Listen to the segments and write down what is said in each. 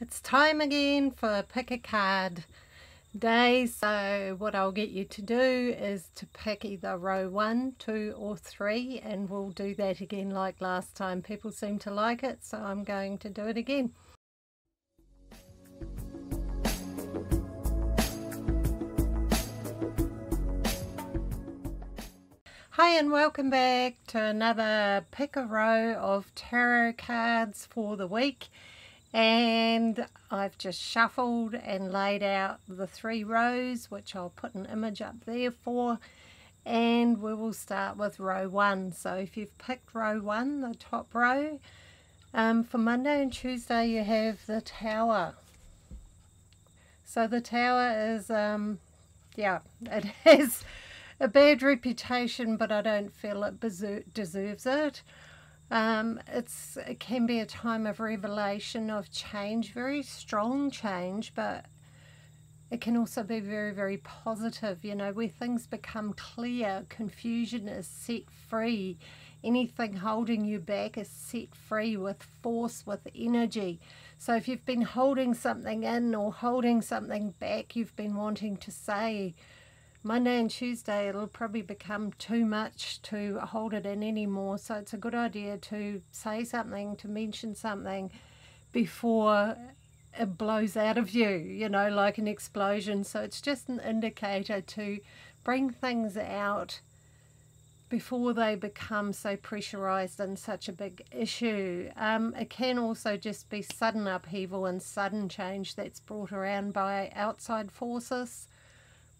It's time again for pick a card day. So what I'll get you to do is to pick either row 1, 2 or 3, and we'll do that again like last time. People seem to like it, so I'm going to do it again. Hi and welcome back to another pick a row of tarot cards for the week. And I've just shuffled and laid out the 3 rows, which I'll put an image up there for, and we will start with row 1. So if you've picked row 1, the top row, for Monday and Tuesday you have the Tower. So the Tower is, it has a bad reputation, but I don't feel it deserves it. It can be a time of revelation, of change, very strong change, but it can also be very, very positive, where things become clear, confusion is set free, anything holding you back is set free with force, with energy. So if you've been holding something in or holding something back, you've been wanting to say, Monday and Tuesday it'll probably become too much to hold it in anymore, so it's a good idea to say something, to mention something before it blows out of you, like an explosion. So it's just an indicator to bring things out before they become so pressurized and such a big issue. It can also just be sudden upheaval and sudden change that's brought around by outside forces.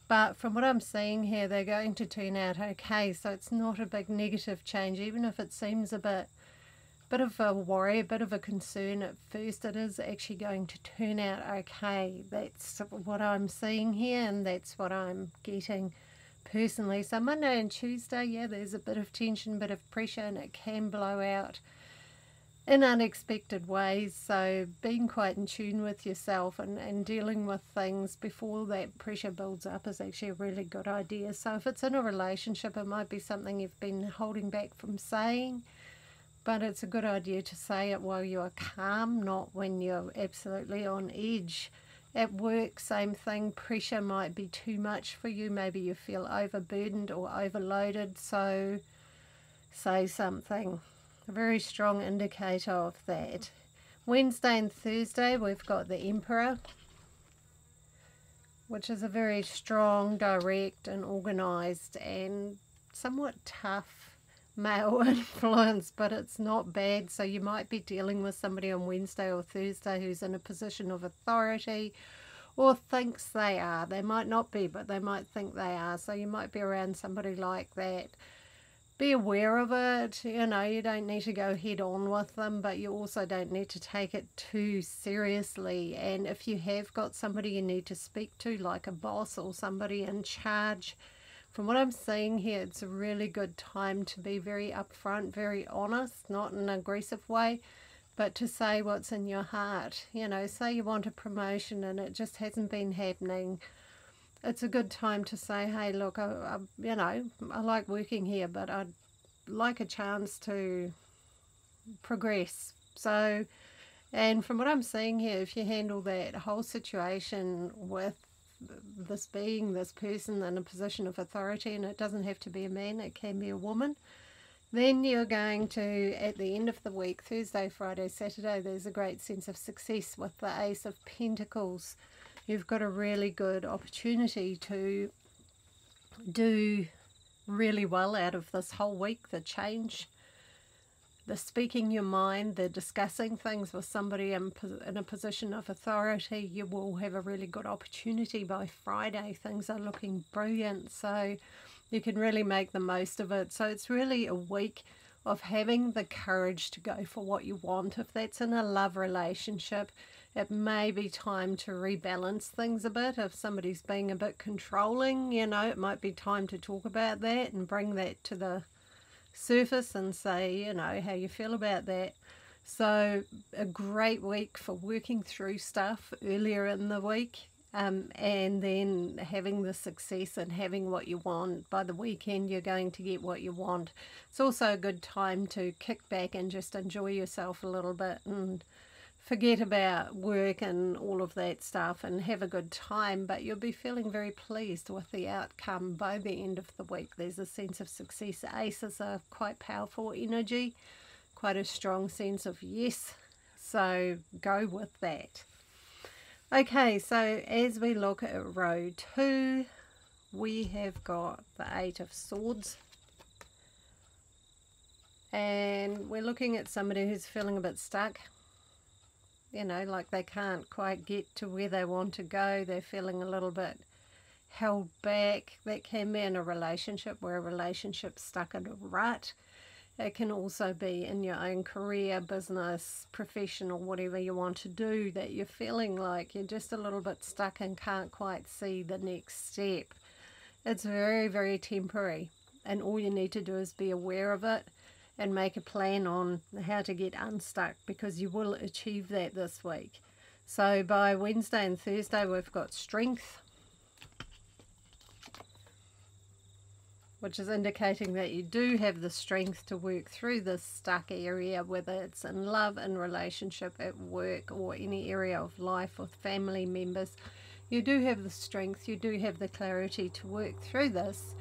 But from what I'm seeing here, they're going to turn out okay. So it's not a big negative change, even if it seems a bit of a worry, a bit of a concern at first. It is actually going to turn out okay. That's what I'm seeing here, and that's what I'm getting personally. So Monday and Tuesday, yeah, there's a bit of tension, bit of pressure, and it can blow out in unexpected ways. So being quite in tune with yourself and dealing with things before that pressure builds up is actually a really good idea. So if it's in a relationship, it might be something you've been holding back from saying, but it's a good idea to say it while you're calm, not when you're absolutely on edge. At work, same thing, pressure might be too much for you. Maybe you feel overburdened or overloaded, so say something. A very strong indicator of that. Wednesday and Thursday we've got the Emperor, which is a very strong, direct and organised and somewhat tough male influence, but it's not bad. So you might be dealing with somebody on Wednesday or Thursday who's in a position of authority or thinks they are. They might not be, but they might think they are. So you might be around somebody like that. Be aware of it. You don't need to go head on with them, but you also don't need to take it too seriously. And if you have got somebody you need to speak to, like a boss or somebody in charge, from what I'm seeing here, it's a really good time to be very upfront, very honest, not in an aggressive way, but to say what's in your heart. Say you want a promotion and it just hasn't been happening. It's a good time to say, hey, look, I like working here, but I'd like a chance to progress. So, and from what I'm seeing here, if you handle that whole situation with this person in a position of authority, and it doesn't have to be a man, it can be a woman, then you're going to, at the end of the week, Thursday, Friday, Saturday, there's a great sense of success with the Ace of Pentacles. You've got a really good opportunity to do really well out of this whole week. The change, the speaking your mind, the discussing things with somebody in a position of authority. You will have a really good opportunity by Friday. Things are looking brilliant, so you can really make the most of it. So it's really a week of having the courage to go for what you want. If that's in a love relationship, it may be time to rebalance things a bit. If somebody's being a bit controlling, it might be time to talk about that and bring that to the surface and say, how you feel about that. So a great week for working through stuff earlier in the week, and then having the success and having what you want. By the weekend, you're going to get what you want. It's also a good time to kick back and just enjoy yourself a little bit and forget about work and all of that stuff and have a good time, but you'll be feeling very pleased with the outcome by the end of the week. There's a sense of success. Aces are quite powerful energy, quite a strong sense of yes, so go with that. Okay, so as we look at row 2, we have got the 8 of Swords. And we're looking at somebody who's feeling a bit stuck. You know, like they can't quite get to where they want to go. They're feeling a little bit held back. That can be in a relationship, where a relationship's stuck in a rut. It can also be in your own career, business, professional, whatever you want to do, that you're feeling like you're just a little bit stuck and can't quite see the next step. It's very, very temporary, and all you need to do is be aware of it and make a plan on how to get unstuck, because you will achieve that this week. So by Wednesday and Thursday we've got Strength, which is indicating that you do have the strength to work through this stuck area, whether it's in love, in relationship, at work, or any area of life with family members. You do have the strength, you do have the clarity to work through this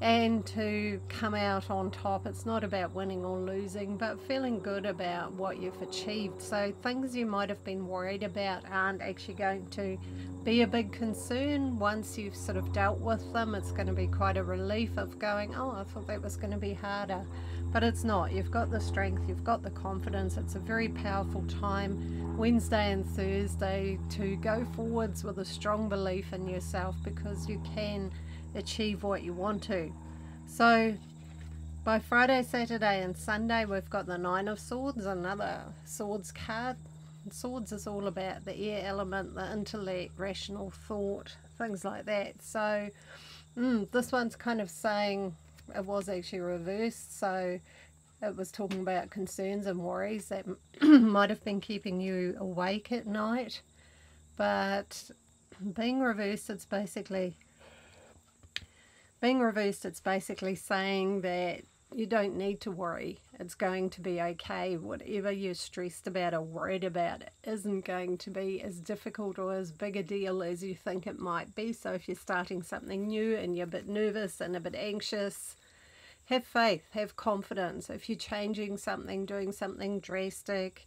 and to come out on top. It's not about winning or losing, but feeling good about what you've achieved. So things you might have been worried about aren't actually going to be a big concern. Once you've sort of dealt with them, it's going to be quite a relief of going, oh, I thought that was going to be harder. But it's not. You've got the strength, you've got the confidence. It's a very powerful time, Wednesday and Thursday, to go forwards with a strong belief in yourself, because you can achieve what you want to. So by Friday, Saturday and Sunday we've got the 9 of Swords, another Swords card. Swords is all about the air element, the intellect, rational thought, things like that. So this one's kind of saying, it was actually reversed, so it was talking about concerns and worries that might have been keeping you awake at night, but being reversed, it's basically saying that you don't need to worry. It's going to be okay. Whatever you're stressed about or worried about isn't going to be as difficult or as big a deal as you think it might be. So if you're starting something new and you're a bit nervous and a bit anxious, have faith, have confidence. If you're changing something, doing something drastic,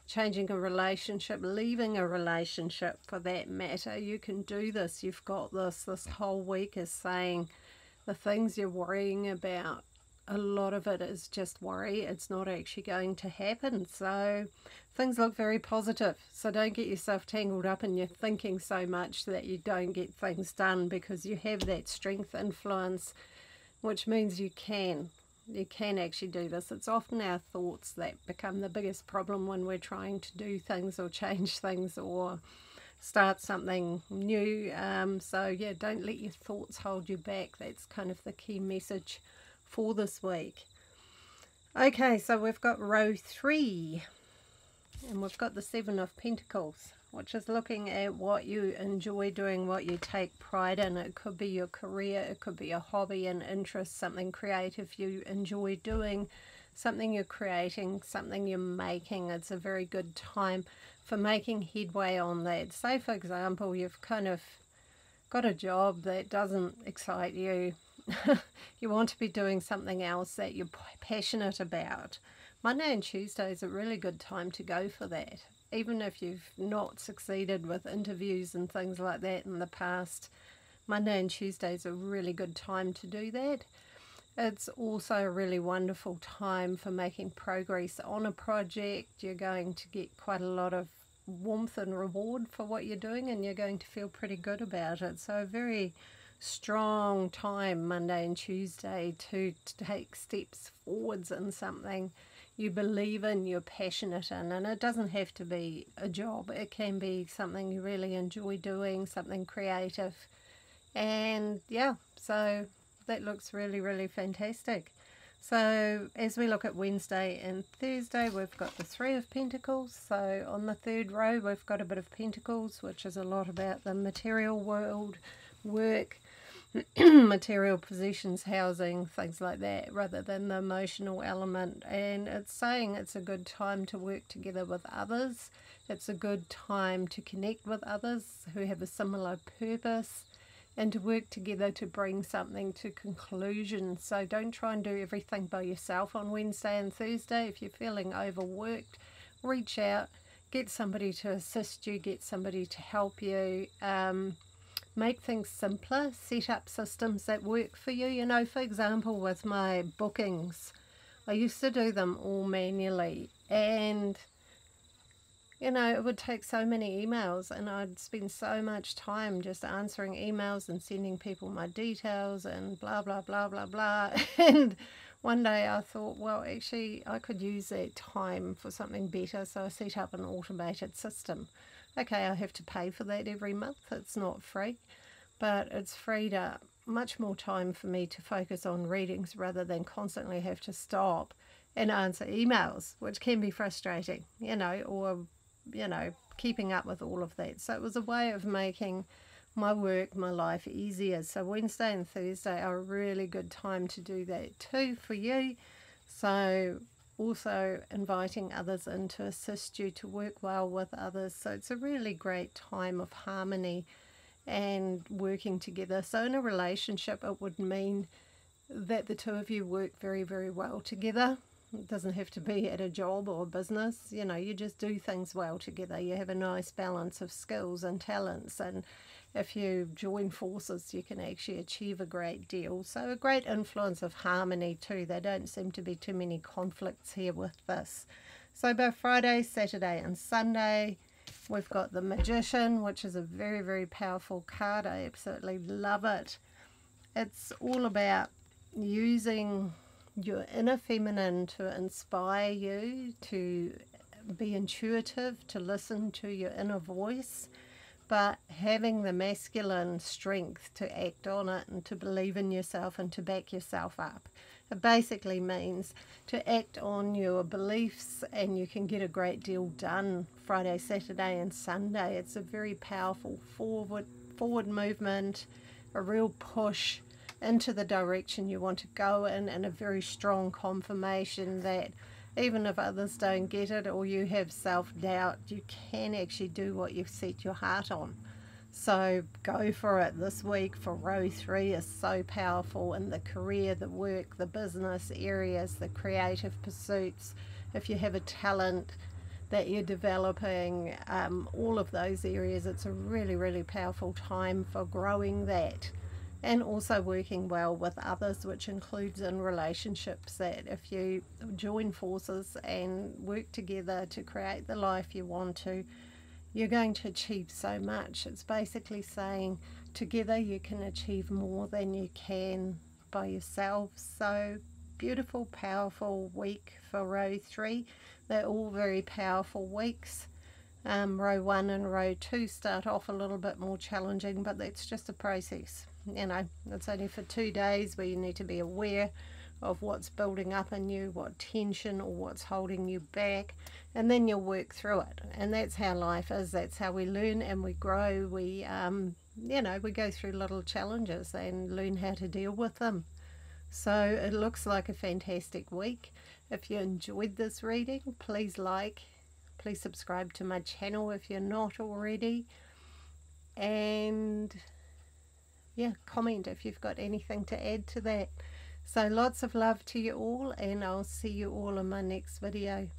changing a relationship, leaving a relationship for that matter, you can do this. You've got this. This whole week is saying the things you're worrying about, a lot of it is just worry. It's not actually going to happen. So things look very positive. So don't get yourself tangled up in your thinking so much that you don't get things done, because you have that strength influence, which means you can actually do this. It's often our thoughts that become the biggest problem when we're trying to do things or change things or start something new. So yeah, don't let your thoughts hold you back. That's kind of the key message for this week. Okay, so we've got row 3, and we've got the 7 of Pentacles, which is looking at what you enjoy doing, what you take pride in. It could be your career, it could be a hobby, an interest, something creative you enjoy doing, something you're creating, something you're making. It's a very good time for making headway on that. Say, for example, you've kind of got a job that doesn't excite you. You want to be doing something else that you're passionate about. Monday and Tuesday is a really good time to go for that. Even if you've not succeeded with interviews and things like that in the past, Monday and Tuesday is a really good time to do that. It's also a really wonderful time for making progress on a project. You're going to get quite a lot of warmth and reward for what you're doing, and you're going to feel pretty good about it. So a very strong time, Monday and Tuesday, to take steps forwards in something you believe in, you're passionate in. And it doesn't have to be a job. It can be something you really enjoy doing, something creative. And yeah, so that looks really, really fantastic. So as we look at Wednesday and Thursday, we've got the 3 of Pentacles. So on the 3rd row, we've got a bit of Pentacles, which is a lot about the material world, work, material possessions, housing, things like that, rather than the emotional element. And it's saying it's a good time to work together with others. It's a good time to connect with others who have a similar purpose and to work together to bring something to conclusion. So don't try and do everything by yourself on Wednesday and Thursday. If you're feeling overworked, reach out, get somebody to assist you, get somebody to help you. Make things simpler, set up systems that work for you. You know, for example, with my bookings, I used to do them all manually, and you know, it would take so many emails, and I'd spend so much time just answering emails and sending people my details and blah blah blah blah blah. And one day I thought, well, actually I could use that time for something better, so I set up an automated system. Okay, I have to pay for that every month. It's not free, but it's freed up much more time for me to focus on readings rather than constantly have to stop and answer emails, which can be frustrating, you know, or, you know, keeping up with all of that. So it was a way of making my work, my life easier. So Wednesday and Thursday are a really good time to do that too for you. So also inviting others in to assist you to work well with others. So it's a really great time of harmony and working together. So in a relationship, it would mean that the two of you work very, very well together. It doesn't have to be at a job or a business. You know, you just do things well together. You have a nice balance of skills and talents, and if you join forces, you can actually achieve a great deal. So a great influence of harmony too. There don't seem to be too many conflicts here with this. So both Friday, Saturday and Sunday, we've got the Magician, which is a very, very powerful card. I absolutely love it. It's all about using your inner feminine to inspire you, to be intuitive, to listen to your inner voice, but having the masculine strength to act on it and to believe in yourself and to back yourself up. It basically means to act on your beliefs, and you can get a great deal done Friday, Saturday and Sunday. It's a very powerful forward movement, a real push into the direction you want to go in, and a very strong confirmation that even if others don't get it or you have self-doubt, you can actually do what you've set your heart on. So go for it this week. For row 3 is so powerful in the career, the work, the business areas, the creative pursuits. If you have a talent that you're developing, all of those areas, it's a really, really powerful time for growing that. And also working well with others, which includes in relationships, that if you join forces and work together to create the life you want to, you're going to achieve so much. It's basically saying together you can achieve more than you can by yourself. So beautiful, powerful week for row 3. They're all very powerful weeks. Row 1 and row 2 start off a little bit more challenging, but that's just a process. You know, it's only for 2 days where you need to be aware of what's building up in you, what tension or what's holding you back, and then you'll work through it. And that's how life is. That's how we learn and we grow. We, you know, we go through little challenges and learn how to deal with them. So it looks like a fantastic week. If you enjoyed this reading, please like, please subscribe to my channel if you're not already, and yeah, comment if you've got anything to add to that. So lots of love to you all, and I'll see you all in my next video.